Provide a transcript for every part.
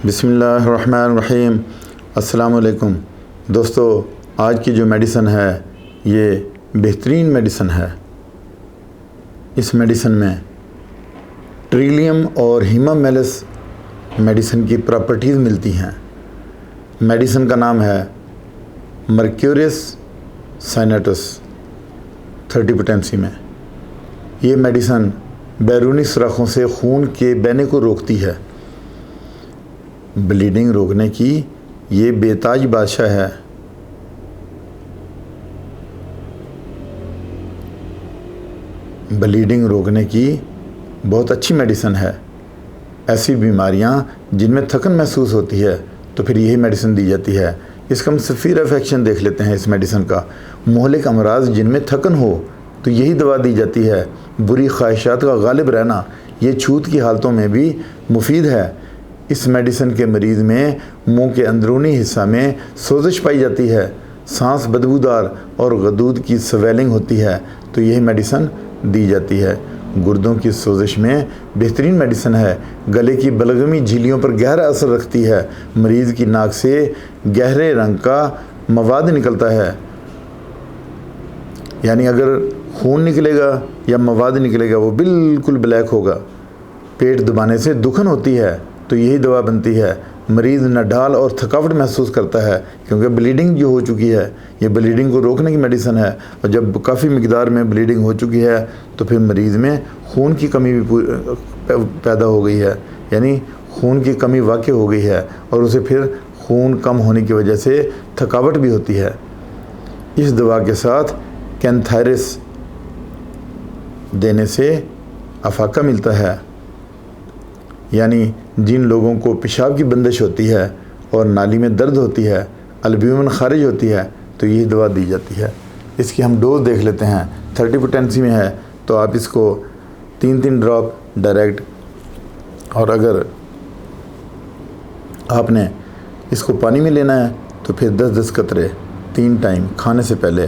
بسم اللہ الرحمن الرحیم۔ السلام علیکم دوستو، آج کی جو میڈیسن ہے یہ بہترین میڈیسن ہے۔ اس میڈیسن میں ٹریلیم اور ہیمامیلس میڈیسن کی پراپرٹیز ملتی ہیں۔ میڈیسن کا نام ہے مرکیوریس سائنٹس 30 پوٹینسی میں۔ یہ میڈیسن بیرونی سوراخوں سے خون کے بہنے کو روکتی ہے۔ بلیڈنگ روکنے کی یہ بے تاج بادشاہ ہے۔ بلیڈنگ روکنے کی بہت اچھی میڈیسن ہے۔ ایسی بیماریاں جن میں تھکن محسوس ہوتی ہے تو پھر یہی میڈیسن دی جاتی ہے۔ اس کا ہم سفیر افیکشن دیکھ لیتے ہیں اس میڈیسن کا۔ مہلک امراض جن میں تھکن ہو تو یہی دوا دی جاتی ہے۔ بری خواہشات کا غالب رہنا یہ چھوت کی حالتوں میں بھی مفید ہے۔ اس میڈیسن کے مریض میں منہ کے اندرونی حصہ میں سوزش پائی جاتی ہے، سانس بدبودار اور غدود کی سویلنگ ہوتی ہے تو یہی میڈیسن دی جاتی ہے۔ گردوں کی سوزش میں بہترین میڈیسن ہے۔ گلے کی بلغمی جھلیوں پر گہرا اثر رکھتی ہے۔ مریض کی ناک سے گہرے رنگ کا مواد نکلتا ہے، یعنی اگر خون نکلے گا یا مواد نکلے گا وہ بالکل بلیک ہوگا۔ پیٹ دبانے سے دکھن ہوتی ہے تو یہی دوا بنتی ہے۔ مریض نڈھال اور تھکاوٹ محسوس کرتا ہے کیونکہ بلیڈنگ جو ہو چکی ہے، یہ بلیڈنگ کو روکنے کی میڈیسن ہے، اور جب کافی مقدار میں بلیڈنگ ہو چکی ہے تو پھر مریض میں خون کی کمی بھی پیدا ہو گئی ہے، یعنی خون کی کمی واقع ہو گئی ہے اور اسے پھر خون کم ہونے کی وجہ سے تھکاوٹ بھی ہوتی ہے۔ اس دوا کے ساتھ کینتھائرس دینے سے افاقہ ملتا ہے، یعنی جن لوگوں کو پیشاب کی بندش ہوتی ہے اور نالی میں درد ہوتی ہے، البیومن خارج ہوتی ہے تو یہ دوا دی جاتی ہے۔ اس کی ہم ڈوز دیکھ لیتے ہیں۔ 30 پوٹینسی میں ہے تو آپ اس کو 3 ڈراپ ڈائریکٹ، اور اگر آپ نے اس کو پانی میں لینا ہے تو پھر 10 قطرے 3 ٹائم کھانے سے پہلے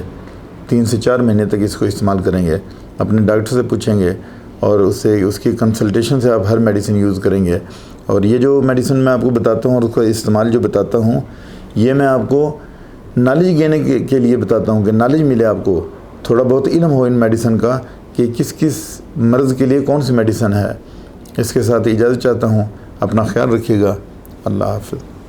3 سے 4 مہینے تک اس کو استعمال کریں گے۔ اپنے ڈاکٹر سے پوچھیں گے اور اس کی کنسلٹیشن سے آپ ہر میڈیسن یوز کریں گے۔ اور یہ جو میڈیسن میں آپ کو بتاتا ہوں اور اس کا استعمال جو بتاتا ہوں، یہ میں آپ کو نالج دینے کے لیے بتاتا ہوں کہ نالج ملے، آپ کو تھوڑا بہت علم ہو ان میڈیسن کا کہ کس کس مرض کے لیے کون سی میڈیسن ہے۔ اس کے ساتھ اجازت چاہتا ہوں، اپنا خیال رکھیے گا۔ اللہ حافظ۔